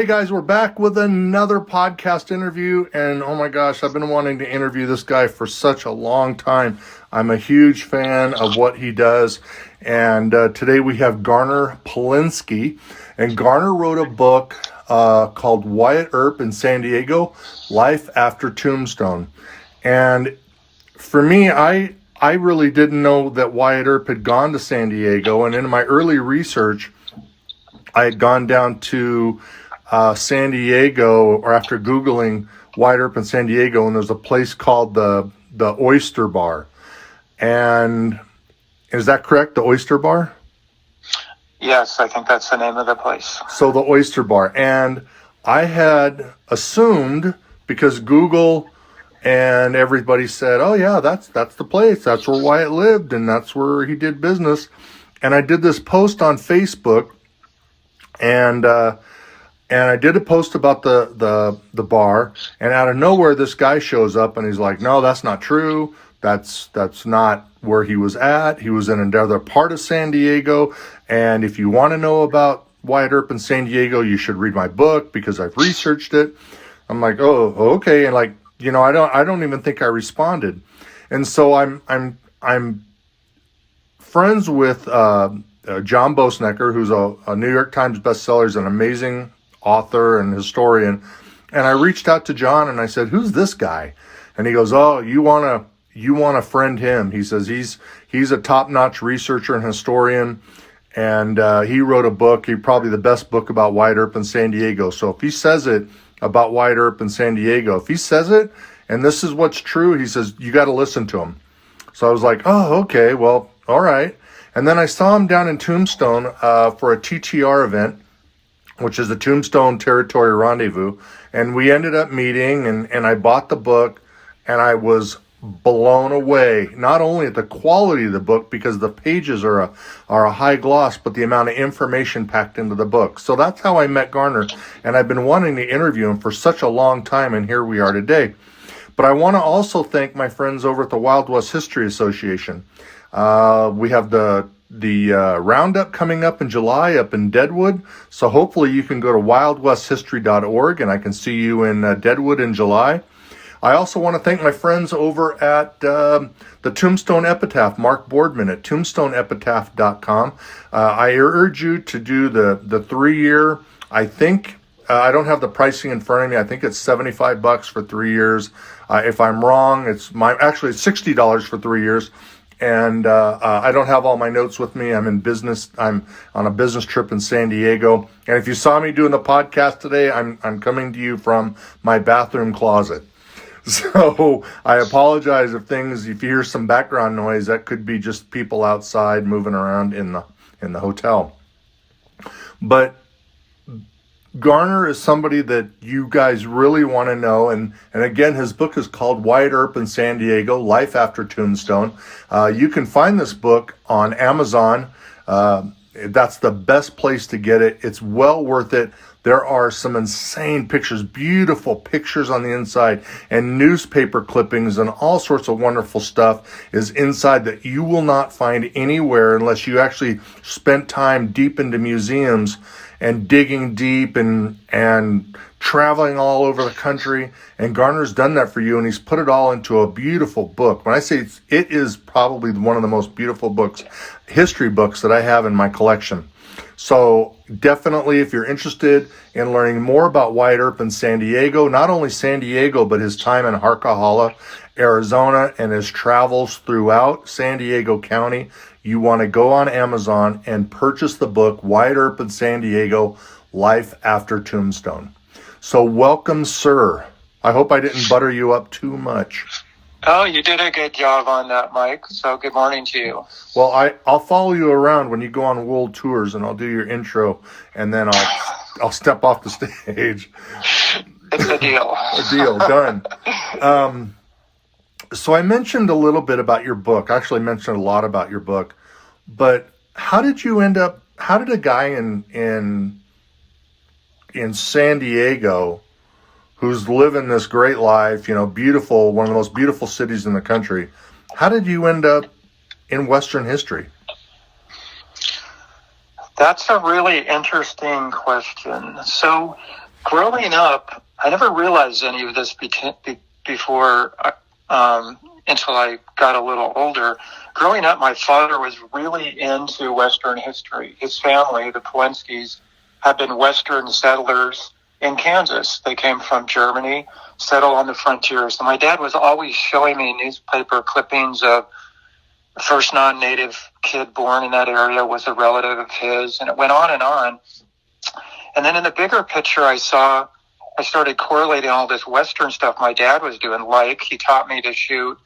Hey guys, we're back with another podcast interview, and oh my gosh, I've been wanting to interview this guy for such a long time. I'm a huge fan of what he does, and today we have Garner Palenske, and Garner wrote a book called Wyatt Earp in San Diego, Life After Tombstone. And for me, I really didn't know that Wyatt Earp had gone to San Diego, and in my early research, I had gone down to San Diego, or after Googling Wyatt Earp in San Diego, and there's a place called the Oyster Bar. And is that correct, the Oyster Bar? Yes, I think that's the name of the place. So the Oyster Bar. And I had assumed, because Google and everybody said, oh yeah, that's the place. That's where Wyatt lived, and that's where he did business. And I did this post on Facebook, and I did a post about the bar, and out of nowhere, this guy shows up, and he's like, no, that's not true. That's not where he was at. He was in another part of San Diego, and if you want to know about Wyatt Earp in San Diego, you should read my book because I've researched it. I'm like, oh, okay, and like, you know, I don't even think I responded, and so I'm friends with John Bosnecker, who's a New York Times bestseller, is an amazing author and historian. And I reached out to John and I said, who's this guy? And he goes, oh, you want to friend him. He says he's a top-notch researcher and historian, and he wrote a book, probably the best book about Wyatt Earp in San Diego. So if he says it about Wyatt Earp in San Diego, if he says it and this is what's true, he says, you got to listen to him. So I was like, oh, okay, well, all right. And then I saw him down in Tombstone for a TTR event, which is the Tombstone Territory Rendezvous. And we ended up meeting, and I bought the book, and I was blown away, not only at the quality of the book, because the pages are a high gloss, but the amount of information packed into the book. So that's how I met Garner, and I've been wanting to interview him for such a long time, and here we are today. But I want to also thank my friends over at the Wild West History Association. We have the roundup coming up in July up in Deadwood. So hopefully you can go to wildwesthistory.org, and I can see you in Deadwood in July. I also want to thank my friends over at the Tombstone Epitaph, Mark Boardman at tombstoneepitaph.com. I urge you to do the 3-year. I think, I don't have the pricing in front of me. I think it's $75 for 3 years. If I'm wrong, it's $60 for 3 years. And I don't have all my notes with me. I'm in business. I'm on a business trip in San Diego. And if you saw me doing the podcast today, I'm coming to you from my bathroom closet. So I apologize if you hear some background noise. That could be just people outside moving around in the hotel. But Garner is somebody that you guys really want to know. And again, his book is called Wyatt Earp in San Diego, Life After Tombstone. You can find this book on Amazon. That's the best place to get it. It's well worth it. There are some insane pictures, beautiful pictures on the inside, and newspaper clippings and all sorts of wonderful stuff is inside that you will not find anywhere unless you actually spent time deep into museums and digging deep and traveling all over the country. And Garner's done that for you, and he's put it all into a beautiful book. When I say it is probably one of the most beautiful books, history books that I have in my collection. So definitely, if you're interested in learning more about Wyatt Earp in San Diego, not only San Diego, but his time in Harquahala, Arizona, and his travels throughout San Diego County, you want to go on Amazon and purchase the book, Wyatt Earp in San Diego, Life After Tombstone. So welcome, sir. I hope I didn't butter you up too much. Oh, you did a good job on that, Mike. So good morning to you. Well, I'll follow you around when you go on world tours, and I'll do your intro, and then I'll step off the stage. It's a deal. A deal, done. So I mentioned a little bit about your book. I actually mentioned a lot about your book, but how did a guy in San Diego who's living this great life, beautiful, one of the most beautiful cities in the country, how did you end up in Western history? That's a really interesting question. So growing up, I never realized any of this before until I got a little older. Growing up, my father was really into Western history. His family, the Palenskes, had been Western settlers in Kansas. They came from Germany, settled on the frontier. So my dad was always showing me newspaper clippings of the first non-native kid born in that area was a relative of his, and it went on and on. And then in the bigger picture, I started correlating all this Western stuff my dad was doing. Like, he taught me to shoot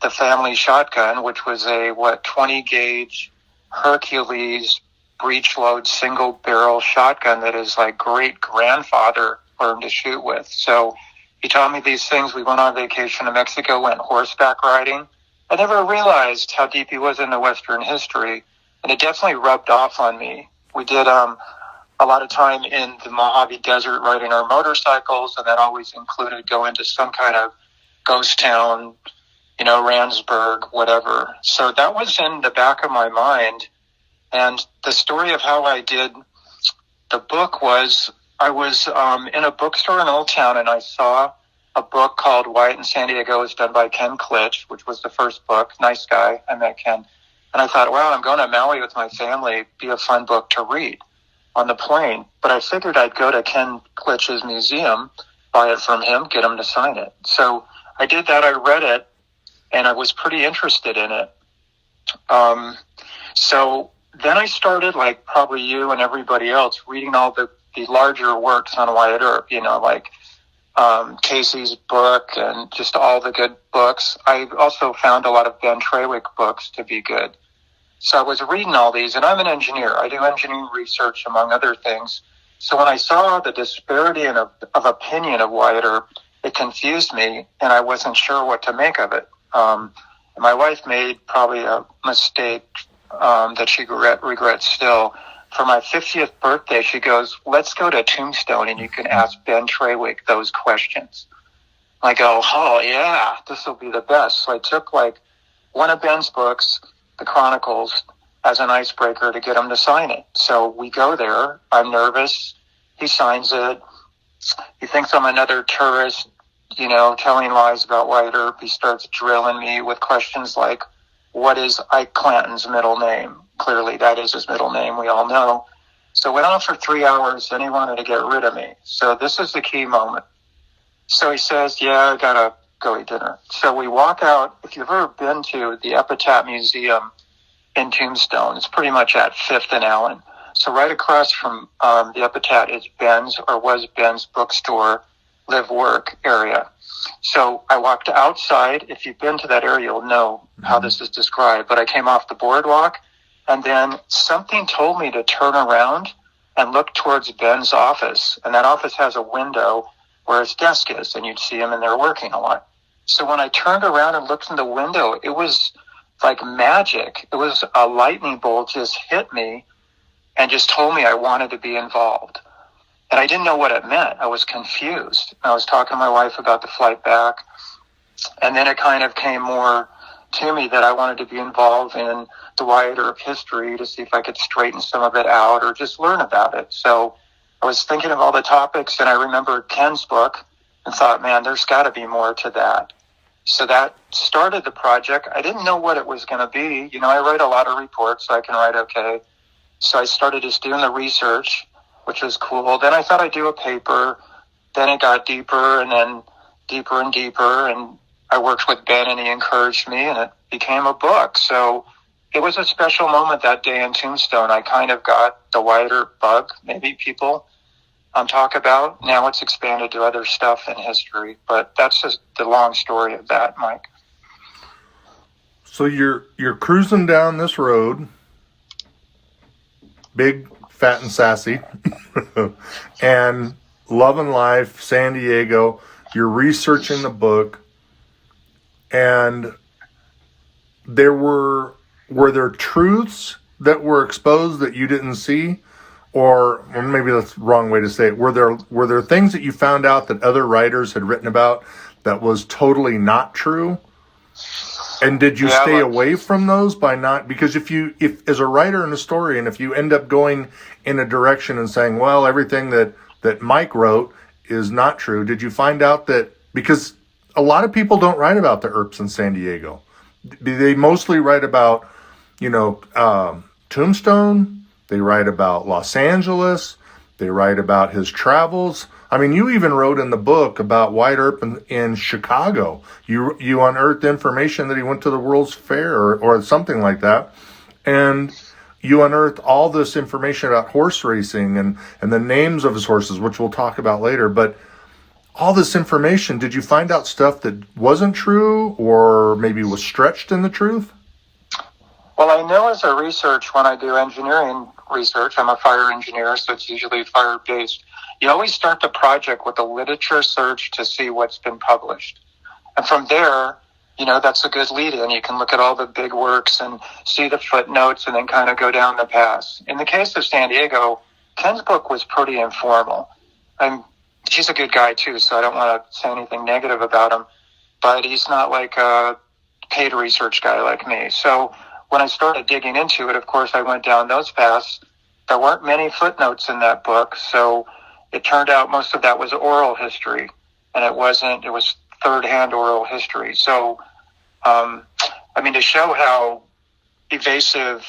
the family shotgun, which was a 20 gauge Hercules breech load single barrel shotgun that his like great grandfather learned to shoot with. So he taught me these things. We went on vacation to Mexico, went horseback riding. I never realized how deep he was into Western history, and it definitely rubbed off on me. We did a lot of time in the Mojave Desert riding our motorcycles, and that always included going to some kind of ghost town, Randsburg, whatever. So that was in the back of my mind. And the story of how I did the book was, I was in a bookstore in Old Town, and I saw a book called Wyatt and San Diego. It was done by Ken Klitsch, which was the first book. Nice guy. I met Ken. And I thought, wow, I'm going to Maui with my family. Be a fun book to read on the plane. But I figured I'd go to Ken Klitsch's museum, buy it from him, get him to sign it. So I did that. I read it, and I was pretty interested in it. So then I started, like probably you and everybody else, reading all the larger works on Wyatt Earp, like Casey's book and just all the good books. I also found a lot of Ben Trawick books to be good. So I was reading all these, and I'm an engineer. I do engineering research, among other things. So when I saw the disparity of opinion of Wyatt Earp, it confused me, and I wasn't sure what to make of it. My wife made probably a mistake that she regrets still. For my 50th birthday, she goes, let's go to Tombstone and you can ask Ben Trawick those questions. I go, oh yeah, this will be the best. So I took like one of Ben's books, the Chronicles, as an icebreaker to get him to sign it. So we go there. I'm nervous. He signs it. He thinks I'm another tourist, telling lies about Wyatt Earp. He starts drilling me with questions like, what is Ike Clanton's middle name? Clearly, that is his middle name. We all know. So went on for 3 hours, and he wanted to get rid of me. So this is the key moment. So he says, yeah, I got to go eat dinner. So we walk out. If you've ever been to the Epitaph Museum in Tombstone, it's pretty much at 5th and Allen. So right across from the Epitaph is was Ben's bookstore, live-work area. So I walked outside. If you've been to that area, you'll know how this is described. But I came off the boardwalk, and then something told me to turn around and look towards Ben's office. And that office has a window where his desk is, and you'd see him in there working a lot. So when I turned around and looked in the window, it was like magic. It was a lightning bolt just hit me and just told me I wanted to be involved. And I didn't know what it meant. I was confused. I was talking to my wife about the flight back. And then it kind of came more to me that I wanted to be involved in the Wyatt Earp history to see if I could straighten some of it out or just learn about it. So I was thinking of all the topics, and I remembered Ken's book and thought, man, there's got to be more to that. So that started the project. I didn't know what it was going to be. I write a lot of reports, so I can write okay. So I started just doing the research, which was cool. Then I thought I'd do a paper. Then it got deeper and then deeper and deeper. And I worked with Ben, and he encouraged me, and it became a book. So it was a special moment that day in Tombstone. I kind of got the Wyatt Earp bug, maybe people talk about. Now it's expanded to other stuff in history. But that's just the long story of that, Mike. So you're cruising down this road, big, fat, and sassy, and loving life, San Diego. You're researching the book, and were there truths that were exposed that you didn't see, or maybe that's the wrong way to say it. Were there things that you found out that other writers had written about that was totally not true? And did you stay away from those by not? Because if as a writer and historian, if you end up going in a direction and saying, well, everything that that Mike wrote is not true? Did you find out that, because a lot of people don't write about the Earps in San Diego. They mostly write about, Tombstone. They write about Los Angeles. They write about his travels. I mean, you even wrote in the book about Wyatt Earp in Chicago. You unearthed information that he went to the World's Fair or something like that. And you unearthed all this information about horse racing and the names of his horses, which we'll talk about later. But all this information, did you find out stuff that wasn't true or maybe was stretched in the truth? Well, I know as a research, when I do engineering research, I'm a fire engineer, so it's usually fire-based. You always start the project with a literature search to see what's been published. And from there, that's a good lead-in. You can look at all the big works and see the footnotes and then kind of go down the path. In the case of San Diego, Ken's book was pretty informal. He's a good guy, too, so I don't want to say anything negative about him. But he's not like a paid research guy like me. So when I started digging into it, of course, I went down those paths. There weren't many footnotes in that book, so it turned out most of that was oral history, and it was third-hand oral history. So, to show how evasive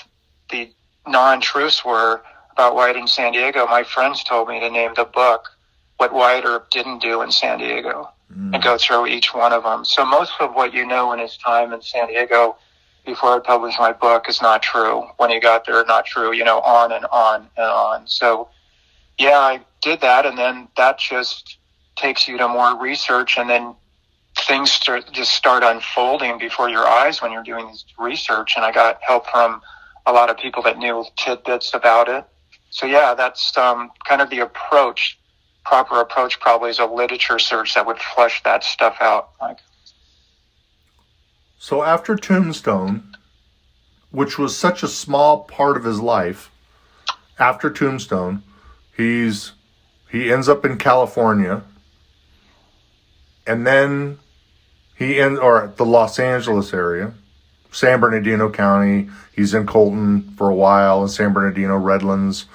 the non-truths were about Wyatt in San Diego, my friends told me to name the book What Wyatt Earp Didn't Do in San Diego, and go through each one of them. So most of what in his time in San Diego before I published my book is not true. When he got there, not true, on and on and on. So, yeah, I did that, and then that just takes you to more research, and then things start unfolding before your eyes when you're doing this research, and I got help from a lot of people that knew tidbits about it. So, yeah, that's kind of the approach. Proper approach probably is a literature search that would flesh that stuff out. So after Tombstone, which was such a small part of his life, after Tombstone, he ends up in California, and then or the Los Angeles area, San Bernardino County. He's in Colton for a while, in San Bernardino, Redlands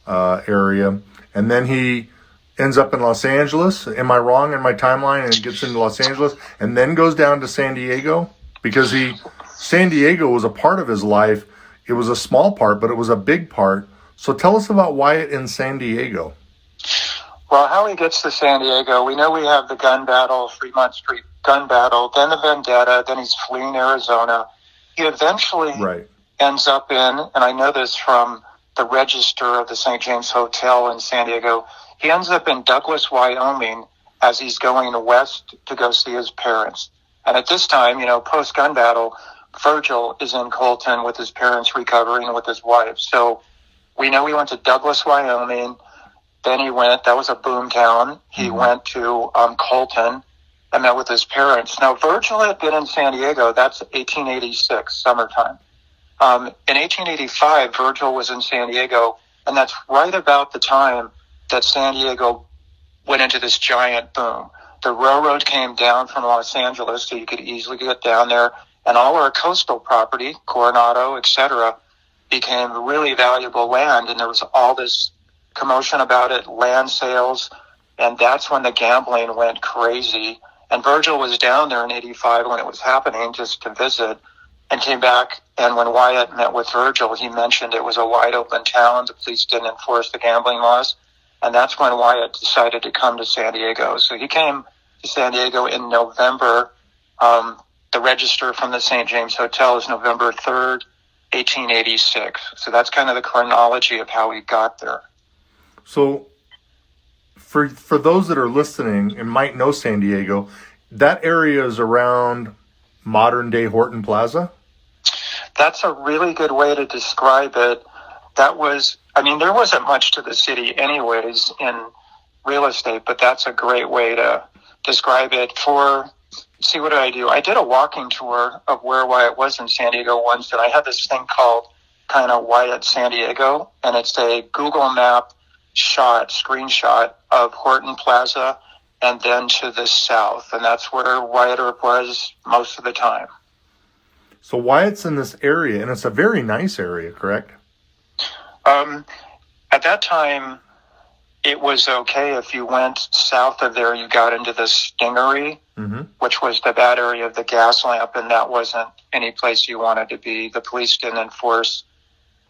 area, and then he ends up in Los Angeles. Am I wrong in my timeline? And he gets into Los Angeles, and then goes down to San Diego, because San Diego was a part of his life. It was a small part, but it was a big part. So tell us about Wyatt in San Diego. Well, how he gets to San Diego, we know we have the gun battle, Fremont Street gun battle, then the vendetta, then he's fleeing Arizona. He eventually ends up in, and I know this from the register of the St. James Hotel in San Diego, he ends up in Douglas, Wyoming, as he's going west to go see his parents. And at this time, post-gun battle, Virgil is in Colton with his parents recovering with his wife. So we know he went to Douglas, Wyoming. Then that was a boom town. He went to Colton and met with his parents. Now, Virgil had been in San Diego. That's 1886, summertime. In 1885, Virgil was in San Diego, and that's right about the time that San Diego went into this giant boom. The railroad came down from Los Angeles, so you could easily get down there, and all our coastal property, Coronado, etc., became really valuable land, and there was all this commotion about it, land sales, and that's when the gambling went crazy. And Virgil was down there in 85 when it was happening just to visit, and came back, and when Wyatt met with Virgil, he mentioned it was a wide open town, the police didn't enforce the gambling laws, and that's when Wyatt decided to come to San Diego. So he came to San Diego in November. The register from the St. James Hotel is November 3rd, 1886. So that's kind of the chronology of how he got there. So for those that are listening and might know San Diego, that area is around modern-day Horton Plaza? That's a really good way to describe it. There wasn't much to the city anyways in real estate, but that's a great way to describe it. See, what did I do? I did a walking tour of where Wyatt was in San Diego once, and I had this thing called kind of Wyatt San Diego, and it's a Google map screenshot of Horton Plaza, and then to the south, and that's where Wyatt Earp was most of the time. So Wyatt's in this area, and it's a very nice area, correct? At that time, it was okay if you went south of there, you got into the Stingery, which was the bad area of the gas lamp, and that wasn't any place you wanted to be. The police didn't enforce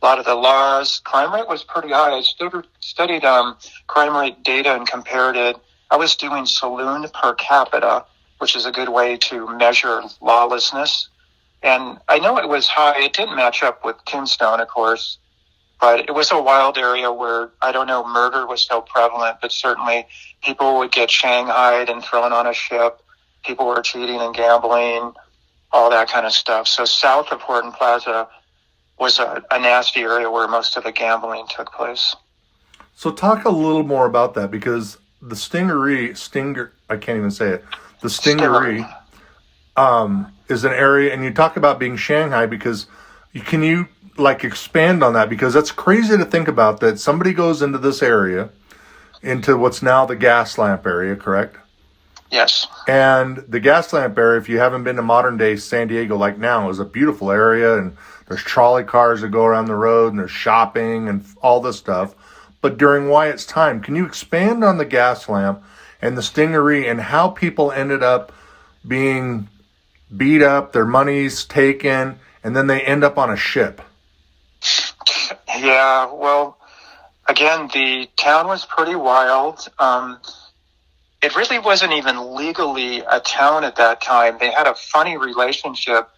a lot of the laws. Crime rate was pretty high. I studied crime rate data and compared it. I was doing saloon per capita, which is a good way to measure lawlessness. And I know it was high. It didn't match up with Tombstone, of course. But it was a wild area where, I don't know, murder was so prevalent, but certainly people would get shanghaied and thrown on a ship. People were cheating and gambling, all that kind of stuff. So south of Horton Plaza was a nasty area where most of the gambling took place. So talk a little more about that, because the I can't even say it. The Stingery is an area, and you talk about being Shanghai, because can you expand on that? Because that's crazy to think about, that somebody goes into this area, into what's now the gas lamp area, correct? Yes. And the gas lamp area, if you haven't been to modern day San Diego like now, is a beautiful area, and there's trolley cars that go around the road, and there's shopping and all this stuff. But during Wyatt's time, can you expand on the gas lamp and the Stingery and how people ended up being beat up, their money's taken, and then they end up on a ship? Yeah, well, again, the town was pretty wild. It really wasn't even legally a town at that time. They had a funny relationship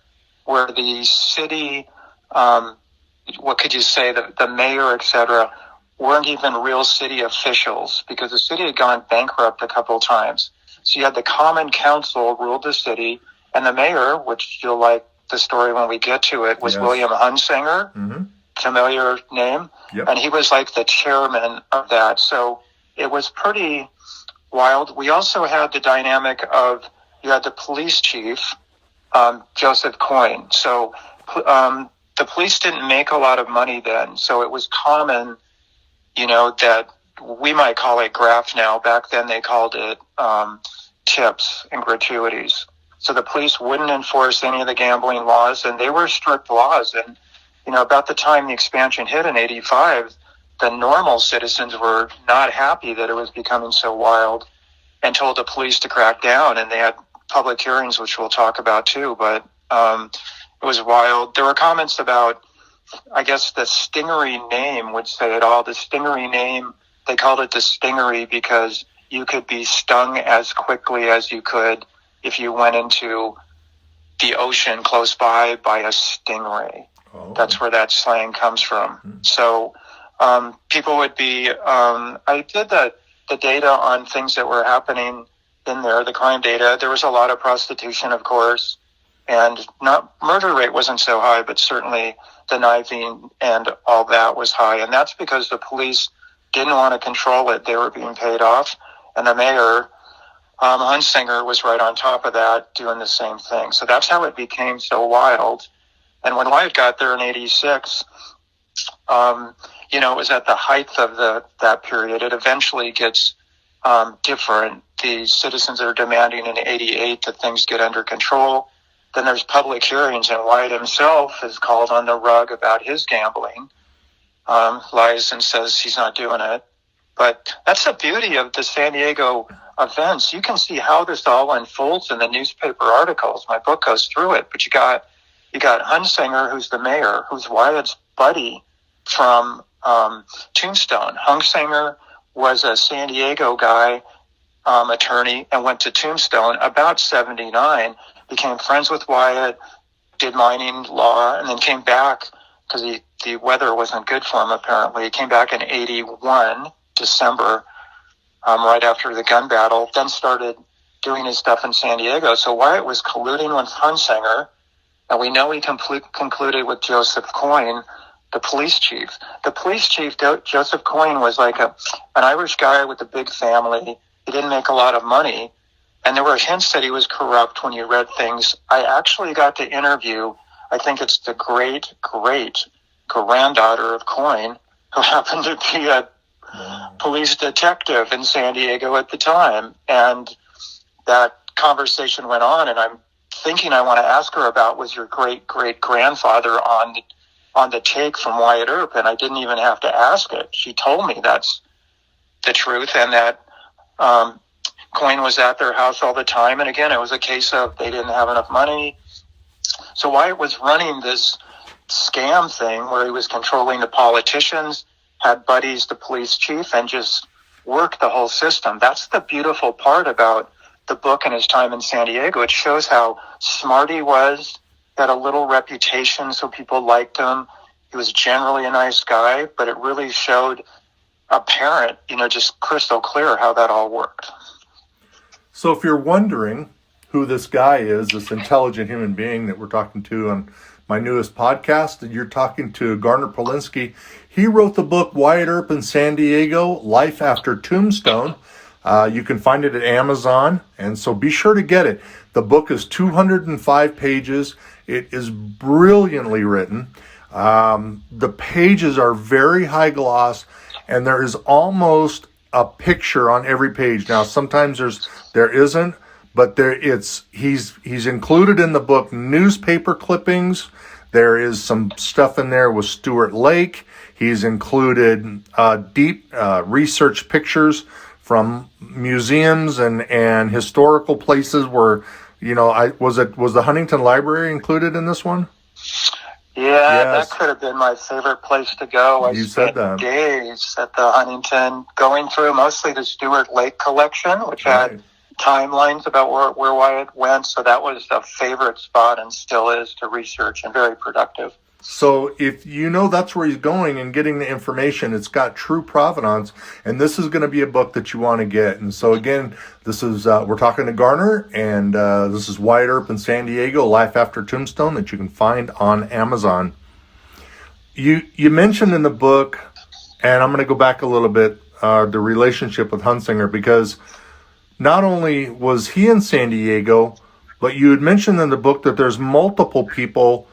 where the city, what could you say, the mayor, etc., weren't even real city officials, because the city had gone bankrupt a couple times. So you had the common council ruled the city, and the mayor, which you'll like the story when we get to it, was Yes. William Hunsinger, familiar name, Yep. and he was like the chairman of that. So it was pretty wild. We also had the dynamic of, you had the police chief, Joseph Coyne. So the police didn't make a lot of money then, so it was common, that we might call it graft now. Back then they called it tips and gratuities. So the police wouldn't enforce any of the gambling laws, and they were strict laws. And, about the time the expansion hit in 85, the normal citizens were not happy that it was becoming so wild and told the police to crack down. And they had public hearings, which we'll talk about too. But it was wild. There were comments about, I guess the Stingery name would say it all. The Stingery name, they called it the Stingery because you could be stung as quickly as you could if you went into the ocean close by a stingray. Oh. That's where that slang comes from. So people would be, I did the data on things that were happening in there, the crime data. There was a lot of prostitution, of course, and murder rate wasn't so high, but certainly the knifing and all that was high. And that's because the police didn't want to control it. They were being paid off. And the mayor, Hunsinger, was right on top of that, doing the same thing. So that's how it became so wild. And when Wyatt got there in 86, it was at the height of that period. It eventually gets different. The citizens are demanding in 88 that things get under control. Then there's public hearings, and Wyatt himself is called on the rug about his gambling, lies and says he's not doing it. But that's the beauty of the San Diego events. You can see how this all unfolds in the newspaper articles. My book goes through it. But you got Hunsinger, who's the mayor, who's Wyatt's buddy from Tombstone. Hunsinger was a San Diego guy, attorney, and went to Tombstone about 79, became friends with Wyatt, did mining law, and then came back because the weather wasn't good for him, apparently. He came back in 81, December, right after the gun battle, then started doing his stuff in San Diego. So Wyatt was colluding with Hunsinger, and we know he concluded with Joseph Coyne, the police chief. The police chief, Joseph Coyne, was like an Irish guy with a big family. He didn't make a lot of money, and there were hints that he was corrupt when you read things. I actually got to interview, I think it's the great granddaughter of Coyne, who happened to be a police detective in San Diego at the time. And that conversation went on, and I'm thinking I want to ask her about, was your great-great-grandfather on the take from Wyatt Earp? And I didn't even have to ask it. She told me that's the truth, and that Coyne was at their house all the time. And again, it was a case of they didn't have enough money. So Wyatt was running this scam thing where he was controlling the politicians, had buddies, the police chief, and just worked the whole system. That's the beautiful part about the book and his time in San Diego. It shows how smart he was, had a little reputation, so people liked him. He was generally a nice guy, but it really showed apparent, just crystal clear how that all worked. So if you're wondering who this guy is, this intelligent human being that we're talking to on my newest podcast, you're talking to Garner Palenske. He wrote the book Wyatt Earp in San Diego, Life After Tombstone. You can find it at Amazon, and so be sure to get it. The book is 205 pages. It is brilliantly written. The pages are very high gloss, and there is almost a picture on every page. Now, sometimes there isn't, but he's included in the book newspaper clippings. There is some stuff in there with Stuart Lake. He's included deep research pictures from museums and historical places where, was the Huntington Library included in this one? Yeah, Yes. That could have been my favorite place to go. I spent days at the Huntington going through mostly the Stuart Lake collection, which had timelines about where Wyatt went. So that was a favorite spot and still is to research, and very productive. So if that's where he's going and getting the information, it's got true provenance, and this is going to be a book that you want to get. And so again, this is we're talking to Garner, and this is Wyatt Earp in San Diego, Life After Tombstone, that you can find on Amazon. You mentioned in the book, and I'm going to go back a little bit, the relationship with Hunsinger, because not only was he in San Diego, but you had mentioned in the book that there's multiple people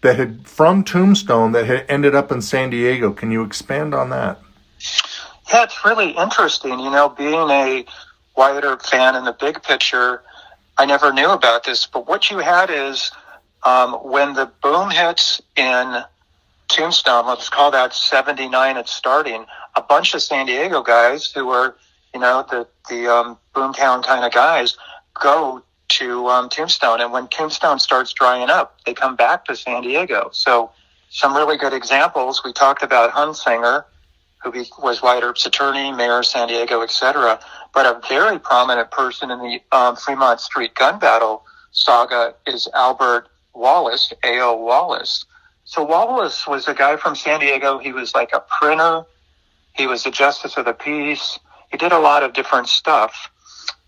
that had from Tombstone that had ended up in San Diego. Can you expand on that? Yeah, it's really interesting. Being a Wyatt Earp fan in the big picture, I never knew about this, but what you had is when the boom hits in Tombstone, let's call that 79, it's starting, a bunch of San Diego guys who were, the boomtown kind of guys go to Tombstone, and when Tombstone starts drying up, they come back to San Diego. So some really good examples. We talked about Hunsinger, who was Wyatt Earp's attorney, mayor of San Diego, etc. But a very prominent person in the Fremont Street gun battle saga is Albert Wallace, A.O. Wallace. So Wallace was a guy from San Diego. He was like a printer. He was a justice of the peace. He did a lot of different stuff.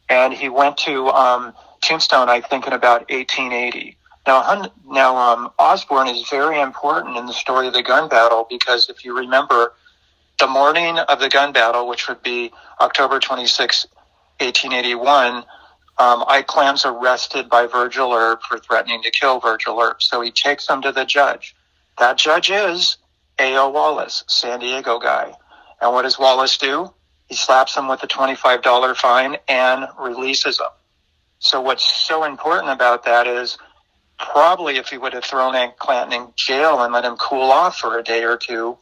And he went to Tombstone, I think, in about 1880. Now, Osborne is very important in the story of the gun battle, because if you remember, the morning of the gun battle, which would be October 26, 1881, Ike Clam's arrested by Virgil Earp for threatening to kill Virgil Earp. So he takes him to the judge. That judge is A.O. Wallace, San Diego guy. And what does Wallace do? He slaps him with a $25 fine and releases him. So what's so important about that is probably if he would have thrown Ike Clanton in jail and let him cool off for a day or two,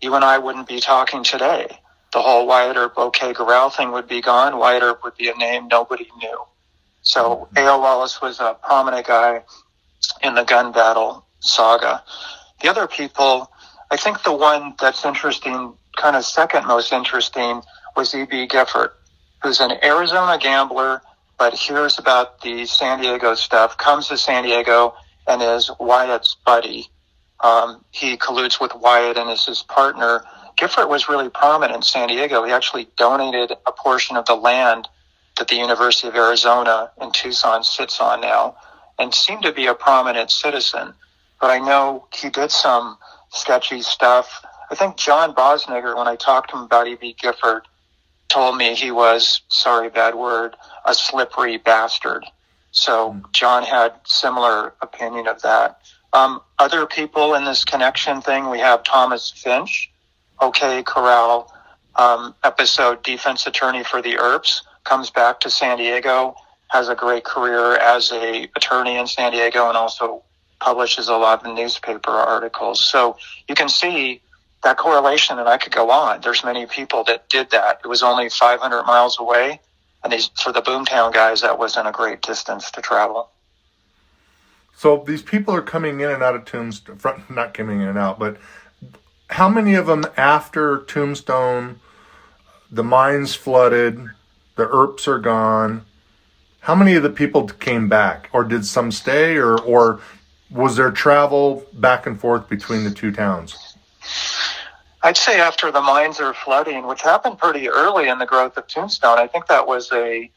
you and I wouldn't be talking today. The whole Wyatt Earp, OK, Corral thing would be gone. Wyatt Earp would be a name nobody knew. So A.O. Wallace was a prominent guy in the gun battle saga. The other people, I think the one that's interesting, kind of second most interesting, was E.B. Gifford, who's an Arizona gambler, but hears about the San Diego stuff, comes to San Diego, and is Wyatt's buddy. He colludes with Wyatt and is his partner. Gifford was really prominent in San Diego. He actually donated a portion of the land that the University of Arizona in Tucson sits on now, and seemed to be a prominent citizen. But I know he did some sketchy stuff. I think John Bosnecker, when I talked to him about E.B. Gifford, told me he was, sorry, bad word, a slippery bastard. So John had similar opinion of that. Other people in this connection thing, we have Thomas Finch, OK Corral, episode defense attorney for the Earps, comes back to San Diego, has a great career as a attorney in San Diego, and also publishes a lot of newspaper articles. So you can see that correlation, and I could go on. There's many people that did that. It was only 500 miles away, and for the boomtown guys, that wasn't a great distance to travel. So these people are coming in and out of Tombstone, not coming in and out, but how many of them after Tombstone, the mines flooded, the Earps are gone, how many of the people came back? Or did some stay, or was there travel back and forth between the two towns? I'd say after the mines are flooding, which happened pretty early in the growth of Tombstone, I think that was a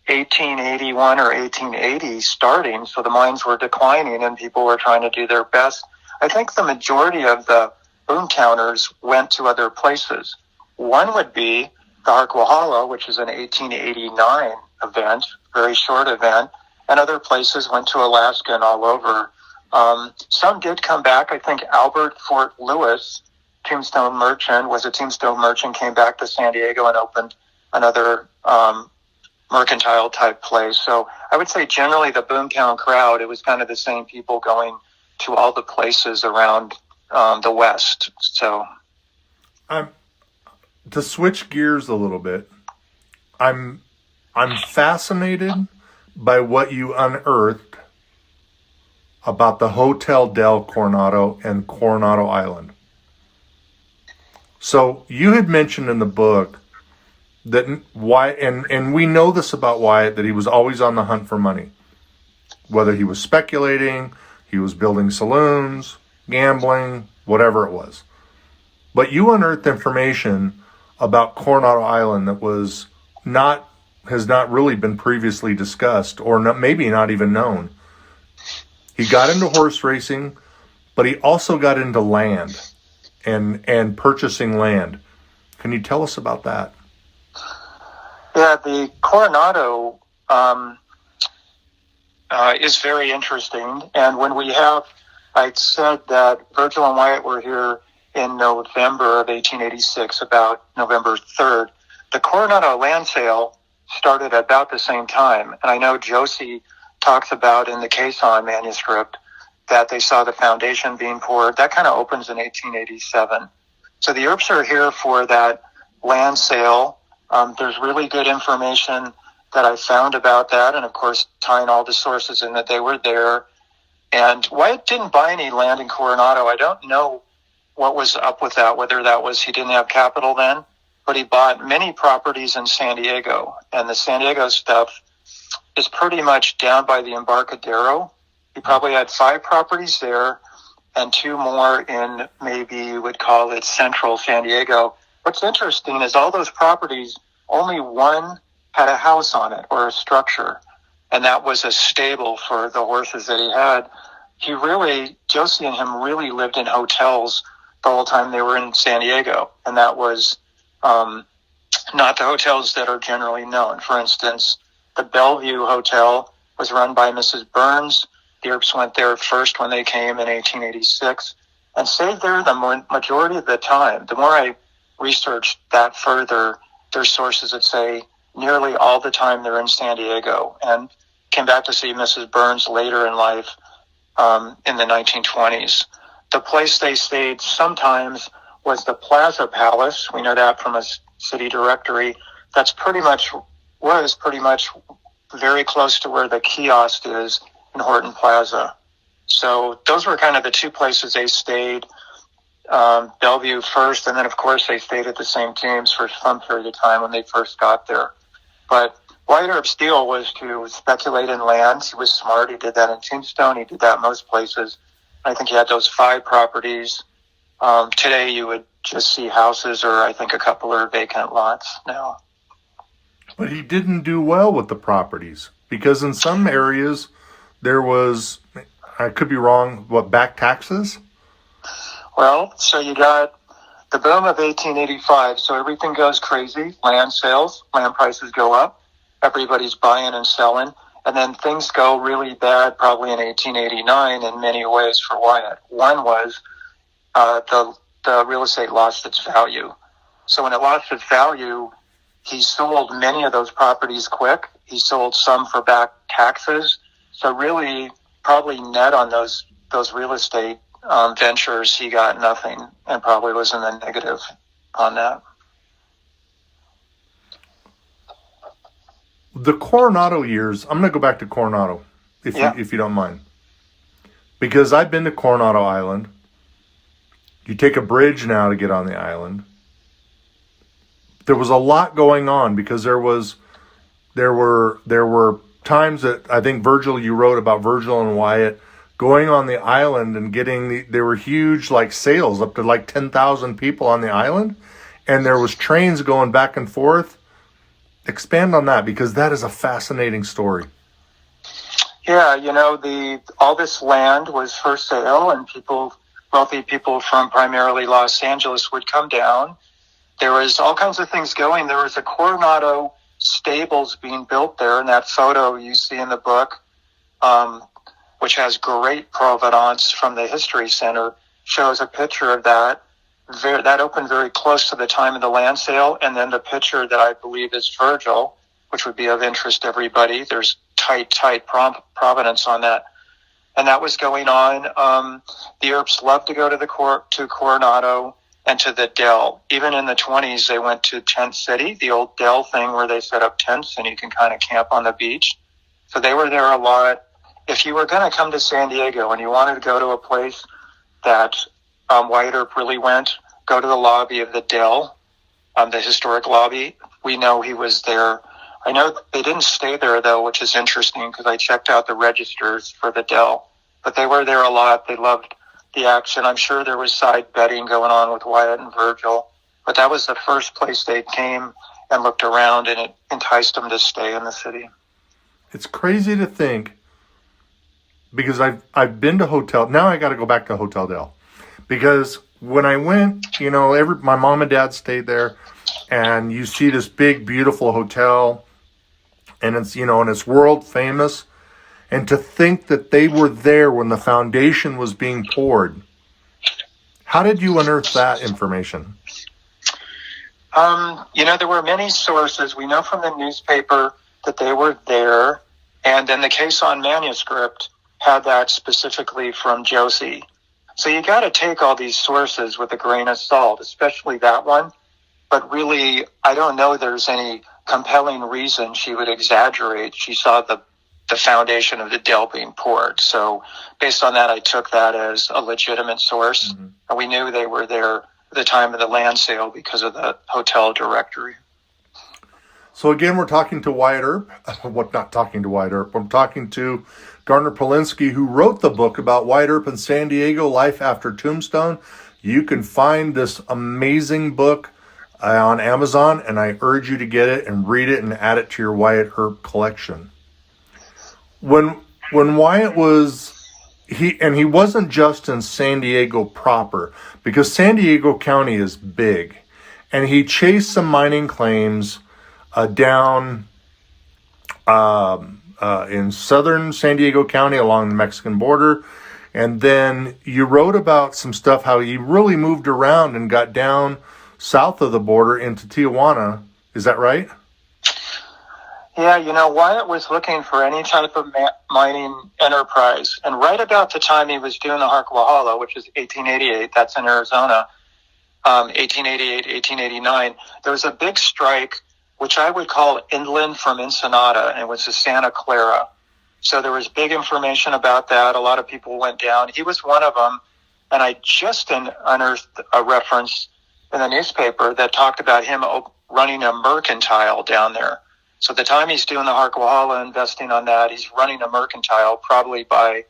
1881 or 1880 starting, so the mines were declining and people were trying to do their best. I think the majority of the boomtowners went to other places. One would be the Harquahala, which is an 1889 event, very short event, and other places went to Alaska and all over. Some did come back. I think Albert Fort Lewis, Tombstone merchant, was a Tombstone merchant, came back to San Diego and opened another mercantile type place. So I would say generally the boomtown crowd, it was kind of the same people going to all the places around the West. So to switch gears a little bit, I'm fascinated by what you unearthed about the Hotel del Coronado and Coronado Island. So you had mentioned in the book that Wyatt, and we know this about Wyatt, that he was always on the hunt for money. Whether he was speculating, he was building saloons, gambling, whatever it was. But you unearthed information about Coronado Island that has not really been previously discussed, or maybe not even known. He got into horse racing, but he also got into land and purchasing land. Can you tell us about that? Yeah, the Coronado is very interesting. And when I said that Virgil and Wyatt were here in November of 1886, about November 3rd, the Coronado land sale started about the same time. And I know Josie talks about in the Caisson manuscript that they saw the foundation being poured. That kind of opens in 1887. So the Earps are here for that land sale. There's really good information that I found about that, and of course tying all the sources in that they were there. And Wyatt didn't buy any land in Coronado. I don't know what was up with that, whether that was he didn't have capital then, but he bought many properties in San Diego. And the San Diego stuff is pretty much down by the Embarcadero. He probably had 5 properties there and 2 more in, maybe you would call it, central San Diego. What's interesting is all those properties, only one had a house on it or a structure, and that was a stable for the horses that he had. Josie and him really lived in hotels the whole time they were in San Diego, and that was not the hotels that are generally known. For instance, the Bellevue Hotel was run by Mrs. Burns. The Earps went there first when they came in 1886 and stayed there the majority of the time. The more I researched that further, there's sources that say nearly all the time they're in San Diego, and came back to see Mrs. Burns later in life in the 1920s. The place they stayed sometimes was the Plaza Palace. We know that from a city directory. Was pretty much very close to where the kiosk is in Horton Plaza. So those were kind of the 2 places they stayed. Bellevue first, and then of course they stayed at the same teams for some period of time when they first got there. But Wyatt Earp's deal was to speculate in lands. He was smart. He did that in Tombstone. He did that most places. I think he had those 5 properties. Today you would just see houses, or I think a couple are vacant lots now. But he didn't do well with the properties, because in some areas there was, I could be wrong, back taxes? Well, so you got the boom of 1885, so everything goes crazy. Land sales, land prices go up. Everybody's buying and selling. And then things go really bad probably in 1889 in many ways for Wyatt. One was the real estate lost its value. So when it lost its value, he sold many of those properties quick. He sold some for back taxes. So really probably net on those real estate ventures, he got nothing and probably was in the negative on that. The Coronado years, I'm going to go back to Coronado, Yeah. if you don't mind. Because I've been to Coronado Island. You take a bridge now to get on the island. There was a lot going on because there were times that I think Virgil, you wrote about Virgil and Wyatt going on the island and there were huge like sales up to like 10,000 people on the island, and there was trains going back and forth. Expand on that, because that is a fascinating story. Yeah, all this land was for sale, and wealthy people from primarily Los Angeles would come down. There was all kinds of things going. There was a Coronado Stables being built there, and that photo you see in the book, which has great provenance from the History Center, shows a picture of that. That opened very close to the time of the land sale, and then the picture that I believe is Virgil, which would be of interest to everybody. There's tight provenance on that. And that was going on. The Earps loved to go to Coronado and to the Dell. Even in the 20s, they went to Tent City, the old Dell thing where they set up tents and you can kind of camp on the beach. So they were there a lot. If you were going to come to San Diego and you wanted to go to a place that Wyatt Earp really went, go to the lobby of the Dell, the historic lobby. We know he was there. I know they didn't stay there, though, which is interesting because I checked out the registers for the Dell. But they were there a lot. They loved the action. I'm sure there was side betting going on with Wyatt and Virgil. But that was the first place they came and looked around, and it enticed them to stay in the city. It's crazy to think, because I've been to hotel. Now I got to go back to Hotel Dell. Because when I went, my mom and dad stayed there, and you see this big, beautiful hotel, and it's, and it's world famous. And to think that they were there when the foundation was being poured. How did you unearth that information? There were many sources. We know from the newspaper that they were there, and then the case on manuscript had that specifically from Josie. So you got to take all these sources with a grain of salt, especially that one. But really, I don't know there's any compelling reason she would exaggerate. She saw the foundation of the Dell being poured. So based on that, I took that as a legitimate source. Mm-hmm. And we knew they were there at the time of the land sale because of the hotel directory. So again, we're talking to Wyatt Earp. Not talking to Wyatt Earp. I'm talking to Garner Palenske, who wrote the book about Wyatt Earp in San Diego, Life After Tombstone. You can find this amazing book on Amazon, and I urge you to get it and read it and add it to your Wyatt Earp collection. When Wyatt he wasn't just in San Diego proper, because San Diego County is big, and he chased some mining claims down in southern San Diego County along the Mexican border. And then you wrote about some stuff, how he really moved around and got down south of the border into Tijuana. Is that right? Yeah, Wyatt was looking for any type of mining enterprise. And right about the time he was doing the Harquahala, which is 1888, that's in Arizona, 1888, 1889, there was a big strike, which I would call inland from Ensenada, and it was the Santa Clara. So there was big information about that. A lot of people went down. He was one of them, and I just unearthed a reference in the newspaper that talked about him running a mercantile down there. So at the time he's doing the Harquahala, investing on that, he's running a mercantile, probably by,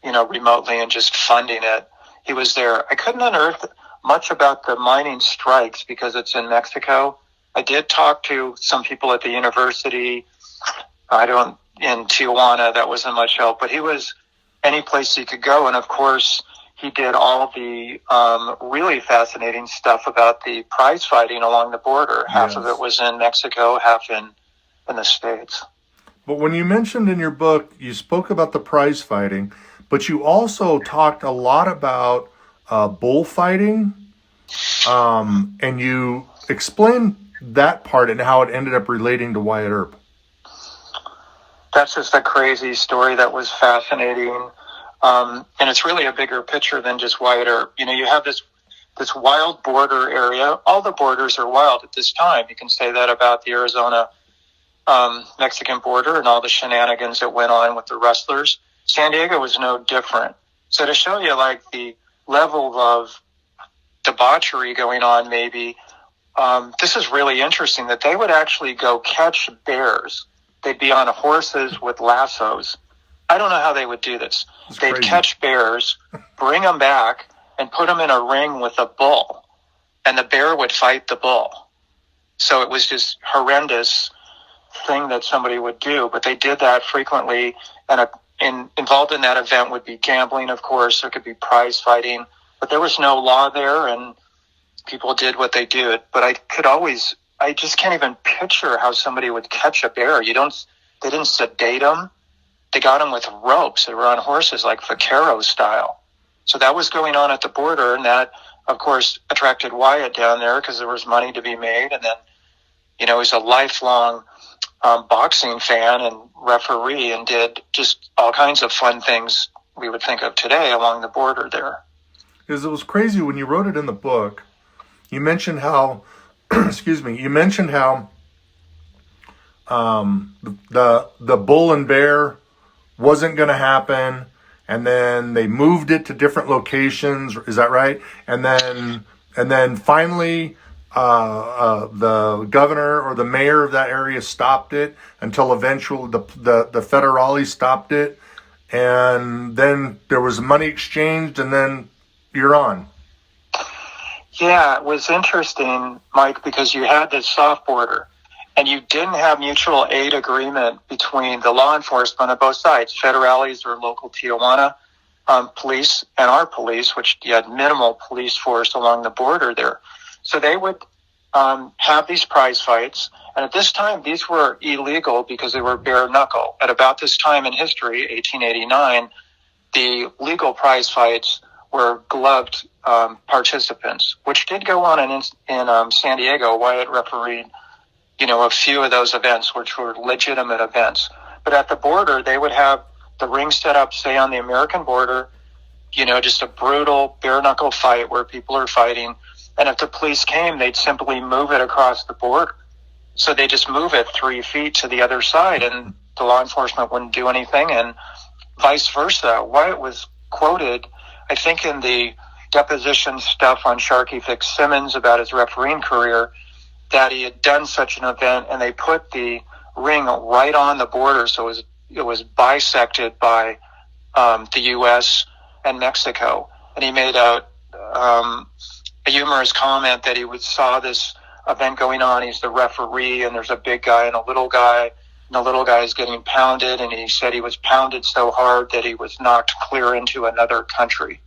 remotely and just funding it. He was there. I couldn't unearth much about the mining strikes because it's in Mexico. I did talk to some people at the university. In Tijuana, that wasn't much help, but he was any place he could go. And of course, he did all the really fascinating stuff about the prize fighting along the border. Half of it was in Mexico, half in the States. But when you mentioned in your book, you spoke about the prize fighting, but you also talked a lot about bullfighting, and you explained that part and how it ended up relating to Wyatt Earp. That's just a crazy story that was fascinating. And it's really a bigger picture than just Wyatt Earp. You have this wild border area. All the borders are wild at this time. You can say that about the Arizona Mexican border and all the shenanigans that went on with the rustlers. San Diego was no different. So to show you like the level of debauchery going on, maybe, this is really interesting that they would actually go catch bears. They'd be on horses with lassos. I don't know how they would do this. They'd crazy. catch bears, bring them back, and put them in a ring with a bull. And the bear would fight the bull. So it was just horrendous thing that somebody would do. But they did that frequently. And involved in that event would be gambling, of course. There could be prize fighting. But there was no law there, and people did what they did. But I just can't even picture how somebody would catch a bear. They didn't sedate them. They got them with ropes. They were on horses, like vaquero style. So that was going on at the border, and that, of course, attracted Wyatt down there because there was money to be made. And then, he's a lifelong boxing fan and referee, and did just all kinds of fun things we would think of today along the border there. Because it was crazy when you wrote it in the book. You mentioned how, the bull and bear wasn't going to happen, and then they moved it to different locations. Is that right? And then finally, the governor or the mayor of that area stopped it until eventually the federales stopped it, and then there was money exchanged, and then you're on. Yeah, it was interesting, Mike, because you had this soft border, and you didn't have mutual aid agreement between the law enforcement on both sides, federales or local Tijuana police, and our police, which you had minimal police force along the border there. So they would have these prize fights, and at this time, these were illegal because they were bare knuckle. At about this time in history, 1889, the legal prize fights were gloved participants, which did go on in San Diego. Wyatt refereed, a few of those events, which were legitimate events. But at the border, they would have the ring set up, say, on the American border, just a brutal bare-knuckle fight where people are fighting. And if the police came, they'd simply move it across the border. So they just move it 3 feet to the other side, and the law enforcement wouldn't do anything, and vice versa. Wyatt was quoted, I think, in the deposition stuff on Sharky Fitzsimmons about his refereeing career, that he had done such an event, and they put the ring right on the border, so it was bisected by the U.S. and Mexico. And he made a humorous comment that he saw this event going on. He's the referee, and there's a big guy and a little guy, and the little guy is getting pounded, and he said he was pounded so hard that he was knocked clear into another country.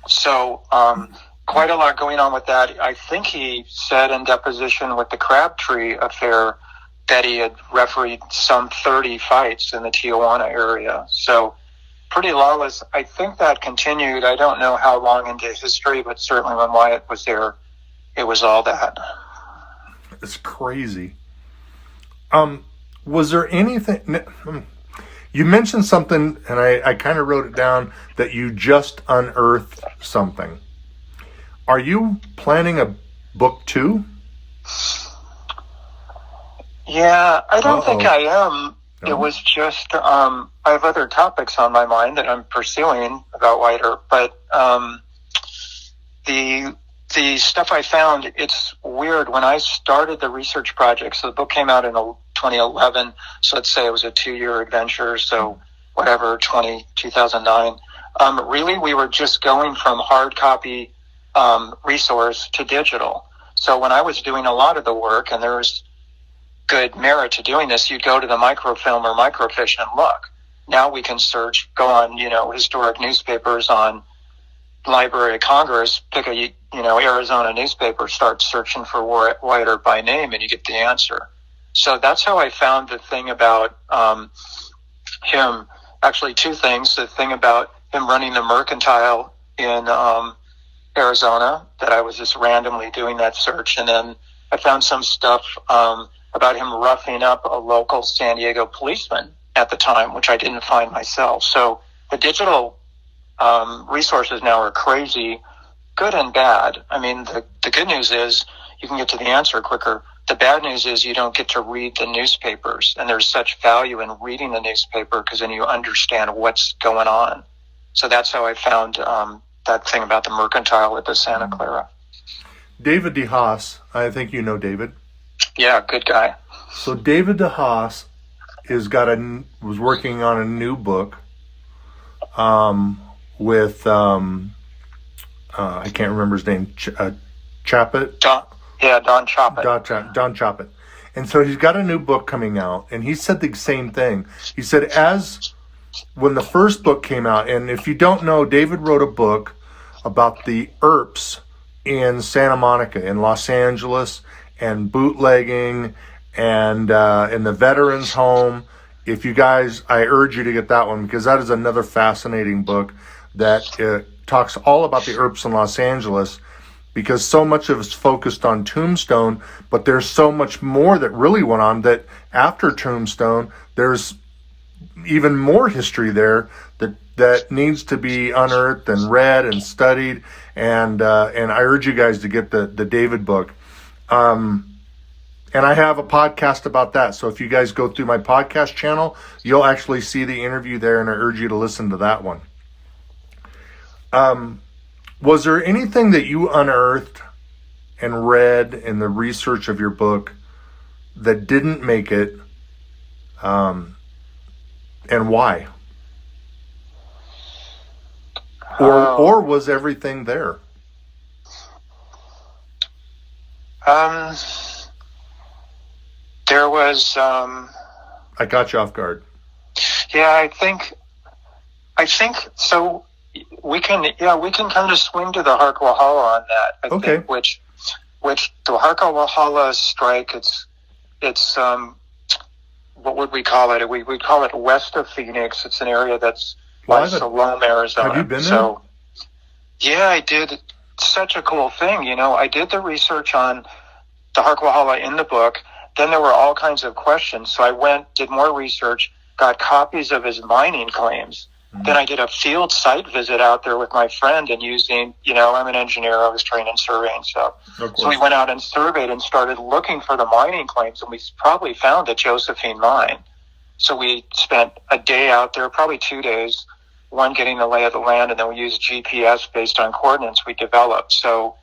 So quite a lot going on with that. I think he said in deposition with the Crabtree affair that he had refereed some 30 fights in the Tijuana area. So pretty lawless. I think that continued. I don't know how long into history, but certainly when Wyatt was there, it was all that. It's crazy. Was there anything... You mentioned something, and I kind of wrote it down, that you just unearthed something. Are you planning a book 2? Yeah, I don't think I am. No? It was just, I have other topics on my mind that I'm pursuing about Wyatt Earp, but the stuff I found, it's weird. When I started the research project, so the book came out in 2011, so let's say it was a 2-year adventure, so whatever, 2009. Really, we were just going from hard copy resource to digital. So when I was doing a lot of the work, and there was good merit to doing this, you'd go to the microfilm or microfiche and look. Now we can search, go on, historic newspapers on Library of Congress, pick a, Arizona newspaper, start searching for Wyatt Earp by name, and you get the answer. So that's how I found the thing about him. Actually, 2 things. The thing about him running the mercantile in Arizona, that I was just randomly doing that search. And then I found some stuff about him roughing up a local San Diego policeman at the time, which I didn't find myself. So the digital resources now are crazy, good and bad. I mean, the good news is you can get to the answer quicker. The bad news is you don't get to read the newspapers, and there's such value in reading the newspaper because then you understand what's going on. So that's how I found that thing about the mercantile at the Santa Clara. David DeHaas, I think you know David. Yeah, good guy. So David DeHaas was working on a new book with I can't remember his name, Chapit. Don Chapit. Don Chapit. And so he's got a new book coming out, and he said the same thing. He said, when the first book came out, and if you don't know, David wrote a book about the Earps in Santa Monica, in Los Angeles, and bootlegging, and in the veterans home. If you guys, I urge you to get that one, because that is another fascinating book that talks all about the Earps in Los Angeles, because so much of it's focused on Tombstone, but there's so much more that really went on, that after Tombstone, there's even more history there that needs to be unearthed and read and studied. And I urge you guys to get the David book. And I have a podcast about that. So if you guys go through my podcast channel, you'll actually see the interview there, and I urge you to listen to that one. Was there anything that you unearthed and read in the research of your book that didn't make it, and why? Or was everything there? There was. I got you off guard. Yeah, I think so. We can kind of swing to the Harquahala on that. I think, which the Harquahala strike. It's what would we call it? We call it west of Phoenix. It's an area that's by Salome, Arizona. Have you been there? So, yeah, I did. Such a cool thing, I did the research on the Harquahala in the book. Then there were all kinds of questions. So I did more research, got copies of his mining claims. Mm-hmm. Then I did a field site visit out there with my friend, and using, I'm an engineer, I was trained in surveying stuff. So we went out and surveyed and started looking for the mining claims, and we probably found the Josephine mine. So we spent a day out there, probably 2 days, one getting the lay of the land, and then we used GPS based on coordinates we developed. So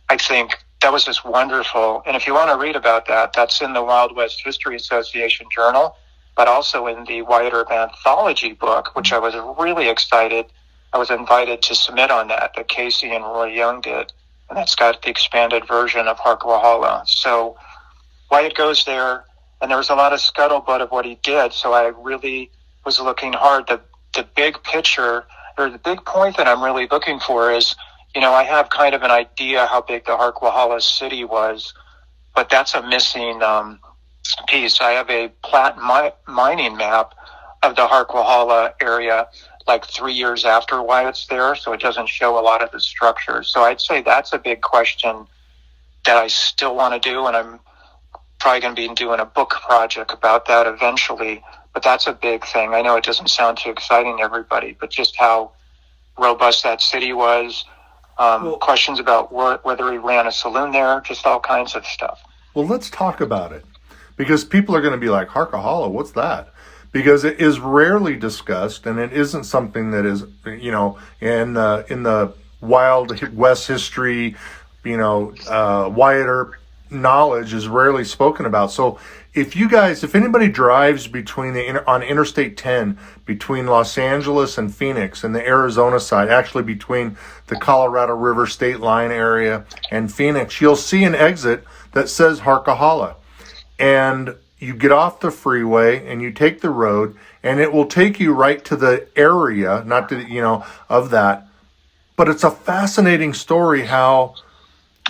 I think that was just wonderful. And if you want to read about that, that's in the Wild West History Association Journal, but also in the Wyatt Earp anthology book, which I was really excited. I was invited to submit on that Casey and Roy Young did. And that's got the expanded version of Harquahala. So Wyatt goes there, and there was a lot of scuttlebutt of what he did. So I really was looking hard. The big picture, or the big point that I'm really looking for is, I have kind of an idea how big the Harquahala city was, but that's a missing piece. I have a plat mining map of the Harquahala area like 3 years after Wyatt's there, so it doesn't show a lot of the structure. So I'd say that's a big question that I still want to do, and I'm probably going to be doing a book project about that eventually. But that's a big thing. I know it doesn't sound too exciting to everybody, but just how robust that city was. Questions about whether he ran a saloon there, just all kinds of stuff. Well, let's talk about it, because people are going to be like, Harquahala, what's that? Because it is rarely discussed, and it isn't something that is, in the Wild West history, Wyatt Earp knowledge is rarely spoken about. So if anybody drives on Interstate 10 between Los Angeles and Phoenix and the Arizona side, actually between the Colorado River state line area and Phoenix, you'll see an exit that says Harquahala. And you get off the freeway and you take the road, and it will take you right to the area, of that. But it's a fascinating story how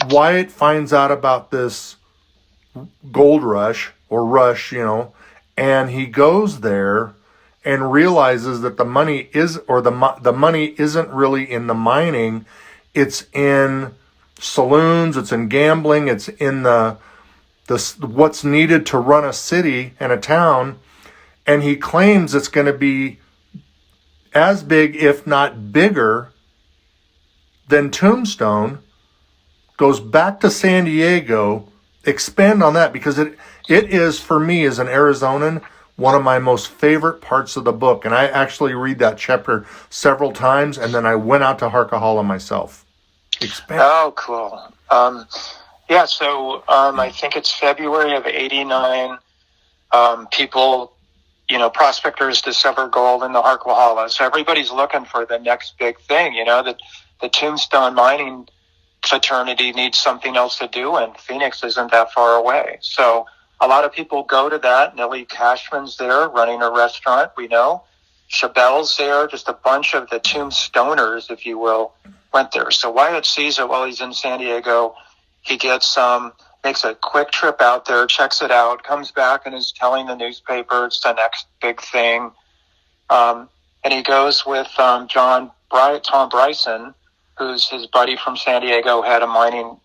Wyatt finds out about this gold rush, and he goes there and realizes that the money isn't really in the mining, it's in saloons, it's in gambling, it's in the what's needed to run a city and a town, and he claims it's going to be as big, if not bigger, than Tombstone, goes back to San Diego. Expand on that, because it is, for me as an Arizonan, one of my most favorite parts of the book. And I actually read that chapter several times, and then I went out to Harquahala myself. Expand. Oh, cool. So I think it's February of '89. People, prospectors discover gold in the Harquahala. So everybody's looking for the next big thing. The Tombstone mining fraternity needs something else to do, and Phoenix isn't that far away. So a lot of people go to that. Nellie Cashman's there running a restaurant, we know. Chabelle's there. Just a bunch of the Tombstoners, if you will, went there. So Wyatt sees it while he's in San Diego. He gets makes a quick trip out there, checks it out, comes back and is telling the newspaper it's the next big thing. And he goes with Tom Bryson, who's his buddy from San Diego, had a mining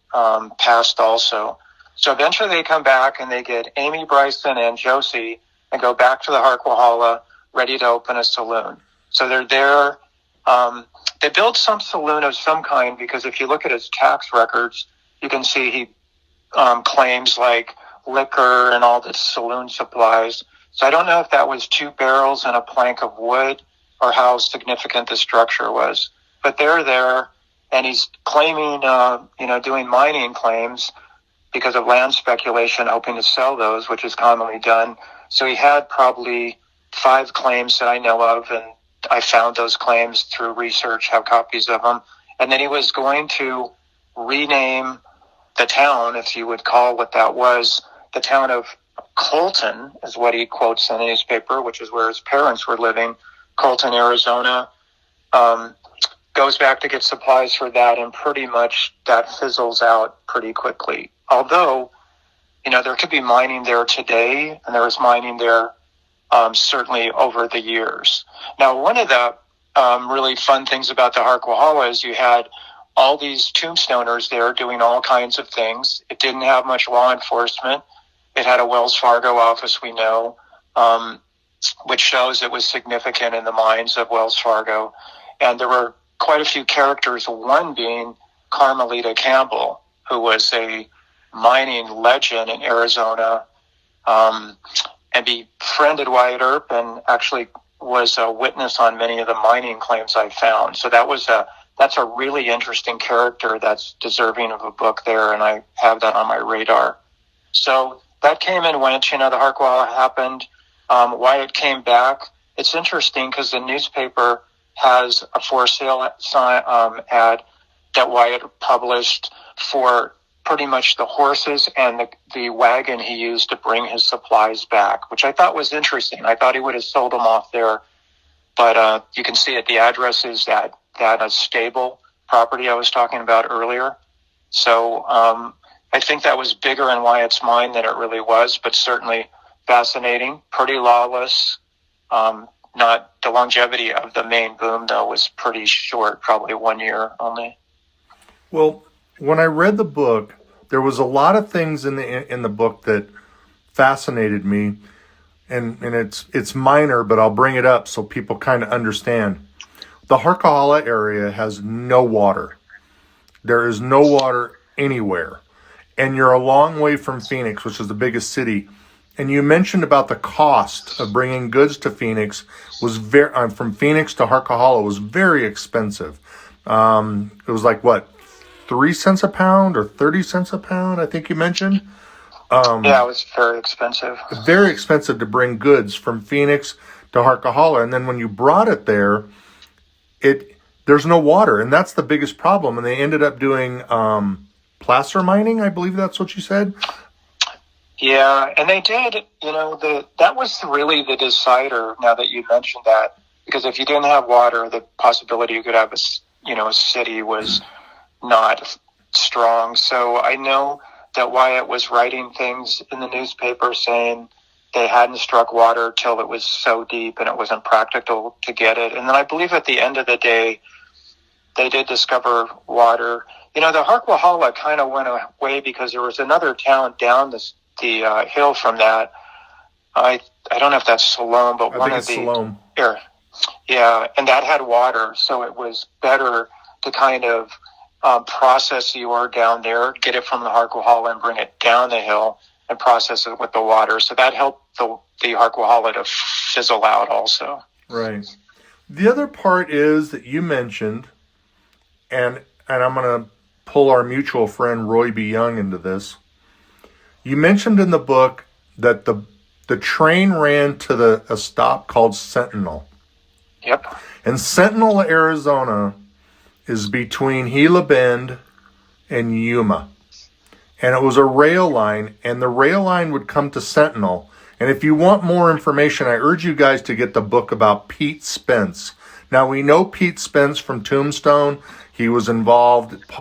past also. So eventually they come back and they get Amy Bryson and Josie and go back to the Harquahala, ready to open a saloon. So they're there. They built some saloon of some kind, because if you look at his tax records, you can see he claims like liquor and all the saloon supplies. So I don't know if that was 2 barrels and a plank of wood, or how significant the structure was. But they're there, and he's claiming, doing mining claims because of land speculation, hoping to sell those, which is commonly done. So he had probably 5 claims that I know of, and I found those claims through research, have copies of them. And then he was going to rename the town, if you would call what that was, the town of Colton, is what he quotes in the newspaper, which is where his parents were living, Colton, Arizona. Goes back to get supplies for that, and pretty much that fizzles out pretty quickly. Although, there could be mining there today, and there was mining there certainly over the years. Now, one of the really fun things about the Harquahala is you had all these Tombstoners there doing all kinds of things. It didn't have much law enforcement. It had a Wells Fargo office, we know, which shows it was significant in the minds of Wells Fargo. And there were quite a few characters, one being Carmelita Campbell, who was a mining legend in Arizona, and befriended Wyatt Earp, and actually was a witness on many of the mining claims I found. So that's a really interesting character that's deserving of a book there, and I have that on my radar. So that came and went. The Harquahala happened. Wyatt came back. It's interesting because the newspaper has a for sale ad that Wyatt published for pretty much the horses and the wagon he used to bring his supplies back, which I thought was interesting. I thought he would have sold them off there, but you can see it. The address is that stable property I was talking about earlier. So I think that was bigger in Wyatt's mind than it really was, but certainly fascinating, pretty lawless. Not the longevity of the main boom, though, was pretty short, probably 1 year only. Well, when I read the book, there was a lot of things in the book that fascinated me, and it's minor, but I'll bring it up so people kind of understand. The Harquahala area has no water. There is no water anywhere, and you're a long way from Phoenix, which is the biggest city. And you mentioned about the cost of bringing goods to Phoenix was from Phoenix to Harquahala was very expensive. It was like, what, 3 cents a pound or 30 cents a pound, I think you mentioned? Yeah, it was very expensive. Very expensive to bring goods from Phoenix to Harquahala. And then when you brought it there, there's no water. And that's the biggest problem. And they ended up doing placer mining, I believe that's what you said. Yeah, and they did, that was really the decider, now that you mentioned that, because if you didn't have water, the possibility you could have a city was not strong. So I know that Wyatt was writing things in the newspaper saying they hadn't struck water till it was so deep and it wasn't practical to get it. And then I believe at the end of the day, they did discover water. The Harquahala kind of went away because there was another town down the hill from that. I don't know if that's Salome, but I think it's Salome. Yeah, and that had water, so it was better to kind of process the ore down there, get it from the Harquahala and bring it down the hill and process it with the water. So that helped the Harquahala to fizzle out also. Right. The other part is that you mentioned, and I'm going to pull our mutual friend Roy B. Young into this. You mentioned in the book that the train ran to a stop called Sentinel. Yep. And Sentinel, Arizona is between Gila Bend and Yuma. And it was a rail line, and the rail line would come to Sentinel. And if you want more information, I urge you guys to get the book about Pete Spence. Now, we know Pete Spence from Tombstone. He was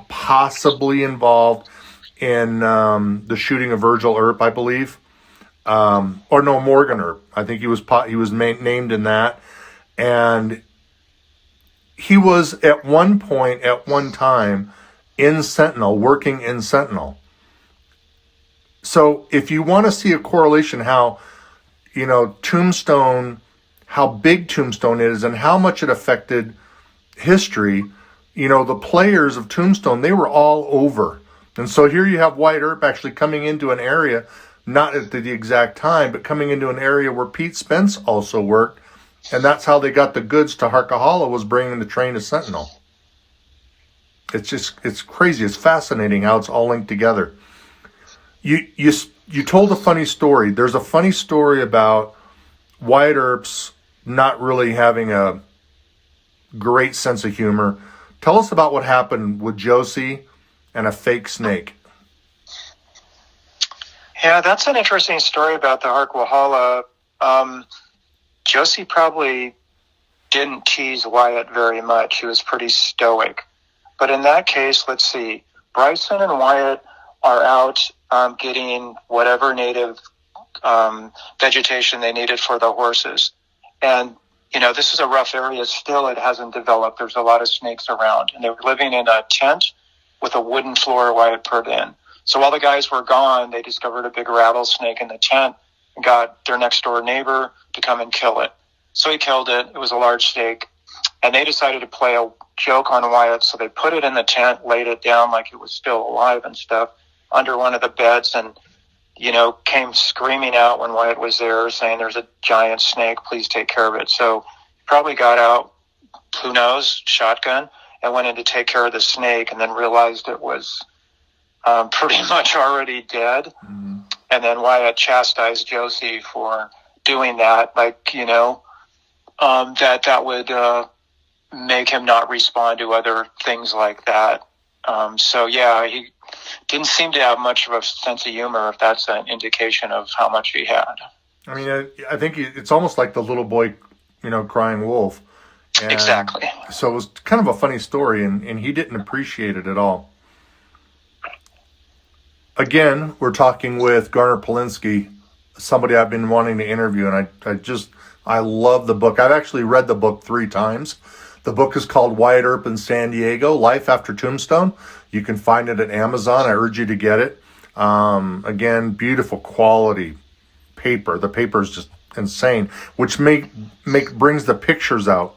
possibly involved in the shooting of Virgil Earp, I believe. Morgan Earp. I think he was named in that. And he was at one time, in Sentinel, working in Sentinel. So if you want to see a correlation how, Tombstone, how big Tombstone is and how much it affected history, the players of Tombstone, they were all over. And so here you have Wyatt Earp actually coming into an area, not at the exact time, but coming into an area where Pete Spence also worked. And that's how they got the goods to Harquahala, was bringing the train to Sentinel. It's crazy. It's fascinating how it's all linked together. You told a funny story. There's a funny story about Wyatt Earp's not really having a great sense of humor. Tell us about what happened with Josie and a fake snake. Yeah, that's an interesting story about the Harquahala. Josie probably didn't tease Wyatt very much. He was pretty stoic. But in that case, let's see, Bryson and Wyatt are out getting whatever native vegetation they needed for the horses. And, this is a rough area. Still, it hasn't developed. There's a lot of snakes around. And they were living in a tent with a wooden floor Wyatt put in. So while the guys were gone, they discovered a big rattlesnake in the tent and got their next door neighbor to come and kill it. So he killed it. It was a large snake. And they decided to play a joke on Wyatt. So they put it in the tent, laid it down like it was still alive and stuff under one of the beds, and, came screaming out when Wyatt was there saying, "There's a giant snake. Please take care of it." So he probably got out, who knows, shotgun, and went in to take care of the snake, and then realized it was pretty much already dead. Mm-hmm. And then Wyatt chastised Josie for doing that, that would make him not respond to other things like that. He didn't seem to have much of a sense of humor, if that's an indication of how much he had. I mean, I think it's almost like the little boy, crying wolf. And exactly. So it was kind of a funny story, and he didn't appreciate it at all. Again, we're talking with Garner Palenske, somebody I've been wanting to interview, and I love the book. I've actually read the book 3 times. The book is called Wyatt Earp in San Diego, Life After Tombstone. You can find it at Amazon. I urge you to get it. Again, beautiful quality paper. The paper is just insane, which brings the pictures out.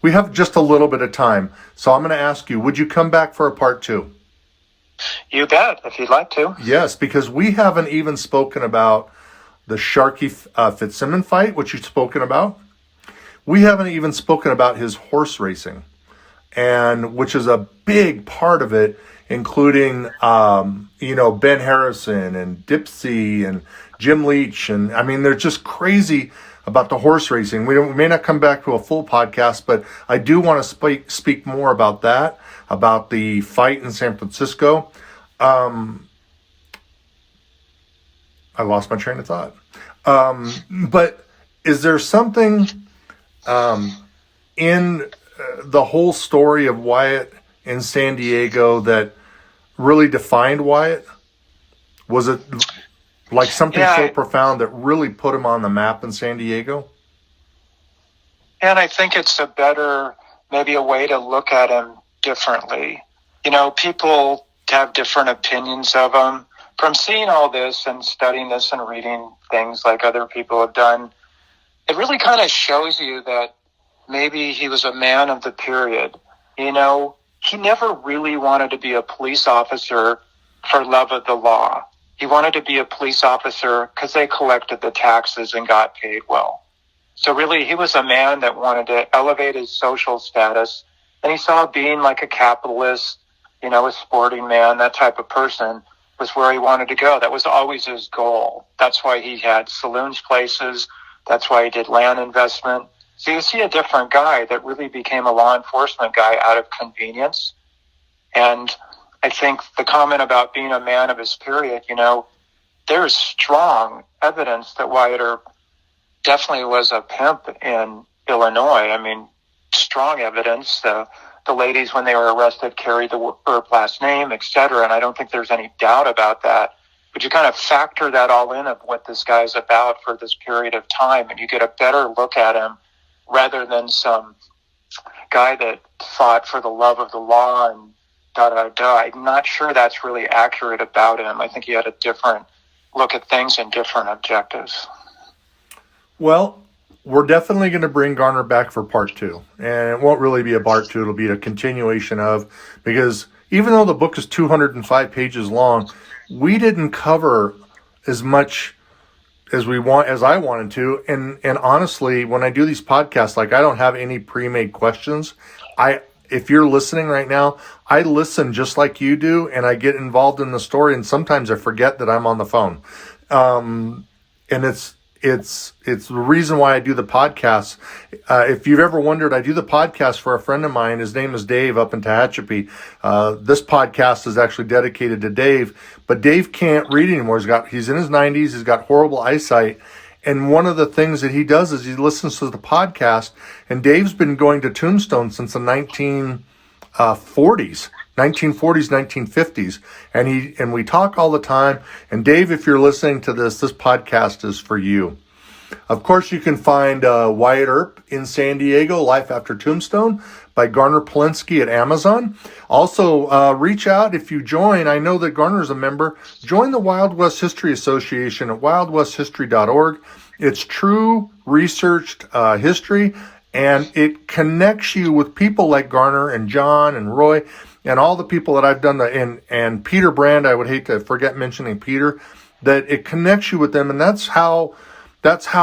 We have just a little bit of time, so I'm going to ask you, would you come back for a part 2? You bet, if you'd like to. Yes, because we haven't even spoken about the Sharkey Fitzsimmons fight, which you've spoken about. We haven't even spoken about his horse racing, and which is a big part of it, including Ben Harrison and Dipsy and Jim Leach, and I mean they're just crazy about the horse racing. We may not come back to a full podcast, but I do want to speak more about that, about the fight in San Francisco. I lost my train of thought. But is there something in the whole story of Wyatt in San Diego that really defined Wyatt? Was it like something so profound that really put him on the map in San Diego? And I think it's maybe a way to look at him differently. People have different opinions of him. From seeing all this and studying this and reading things like other people have done, it really kind of shows you that maybe he was a man of the period. You know, he never really wanted to be a police officer for love of the law. He wanted to be a police officer because they collected the taxes and got paid well. So really, he was a man that wanted to elevate his social status, and he saw being like a capitalist, you know, a sporting man, that type of person was where he wanted to go. That was always his goal. That's why he had saloons, places. That's why he did land investment. So you see a different guy that really became a law enforcement guy out of convenience. And I think the comment about being a man of his period, you know, there's strong evidence that Wyatt Earp definitely was a pimp in Illinois. I mean, strong evidence. The ladies, when they were arrested, carried the Earp last name, etc. And I don't think there's any doubt about that. But you kind of factor that all in of what this guy's about for this period of time, and you get a better look at him rather than some guy that fought for the love of the law and da-da-da. I'm not sure that's really accurate about him. I think he had a different look at things and different objectives. Well, we're definitely going to bring Garner back for part 2. And it won't really be a part 2. It'll be a continuation of, because even though the book is 205 pages long, we didn't cover as much as I wanted to. And honestly, when I do these podcasts, like, I don't have any pre-made questions. If you're listening right now, I listen just like you do, and I get involved in the story, and sometimes I forget that I'm on the phone. And it's the reason why I do the podcast. If you've ever wondered, I do the podcast for a friend of mine. His name is Dave up in Tehachapi. This podcast is actually dedicated to Dave, but Dave can't read anymore. He's in his 90s. He's got horrible eyesight. And one of the things that he does is he listens to the podcast. And Dave's been going to Tombstone since the 1940s, 1950s. And we talk all the time. And Dave, if you're listening to this podcast is for you. Of course, you can find Wyatt Earp in San Diego, Life After Tombstone, by Garner Palenske at Amazon. Also, reach out if you join. I know that Garner's a member. Join the Wild West History Association at wildwesthistory.org. It's true researched history, and it connects you with people like Garner and John and Roy and all the people that I've done, and Peter Brand. I would hate to forget mentioning Peter, that it connects you with them, and that's how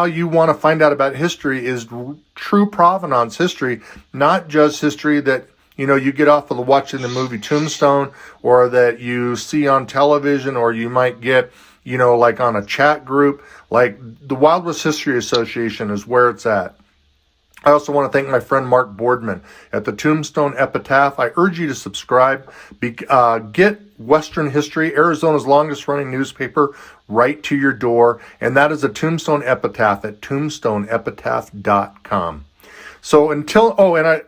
you want to find out about history, is true provenance history, not just history that, you know, you get off of watching the movie Tombstone, or that you see on television, or you might get, you know, like on a chat group. Like, the Wild West History Association is where it's at. I also want to thank my friend Mark Boardman at the Tombstone Epitaph. I urge you to subscribe. Get Western History, Arizona's longest running newspaper, right to your door. And that is a Tombstone Epitaph at tombstoneepitaph.com. So and I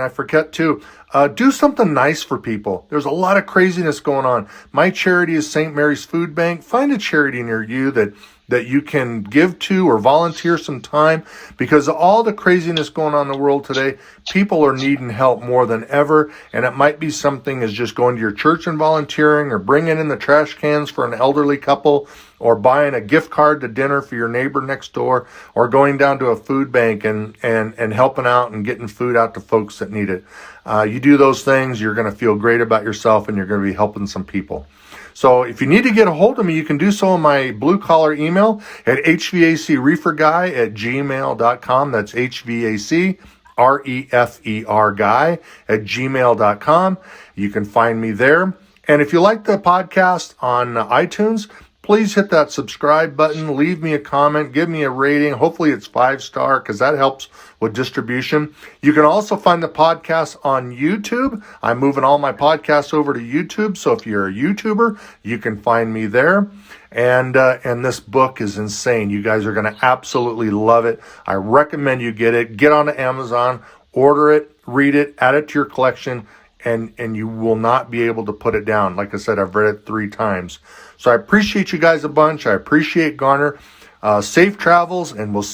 forget too, do something nice for people. There's a lot of craziness going on. My charity is St. Mary's Food Bank. Find a charity near you that you can give to or volunteer some time, because all the craziness going on in the world today, people are needing help more than ever. And it might be something as just going to your church and volunteering, or bringing in the trash cans for an elderly couple, or buying a gift card to dinner for your neighbor next door, or going down to a food bank and helping out and getting food out to folks that need it. You do those things, you're going to feel great about yourself, and you're going to be helping some people. So if you need to get a hold of me, you can do so on my blue-collar email at hvacreferguy@gmail.com. That's hvacreferguy@gmail.com. You can find me there. And if you like the podcast on iTunes, please hit that subscribe button. Leave me a comment. Give me a rating. Hopefully it's 5-star, because that helps with distribution. You can also find the podcast on YouTube. I'm moving all my podcasts over to YouTube. So if you're a YouTuber, you can find me there. And this book is insane. You guys are going to absolutely love it. I recommend you get it. Get onto Amazon, order it, read it, add it to your collection, and you will not be able to put it down. Like I said, I've read it 3 times. So I appreciate you guys a bunch. I appreciate Garner. Safe travels, and we'll see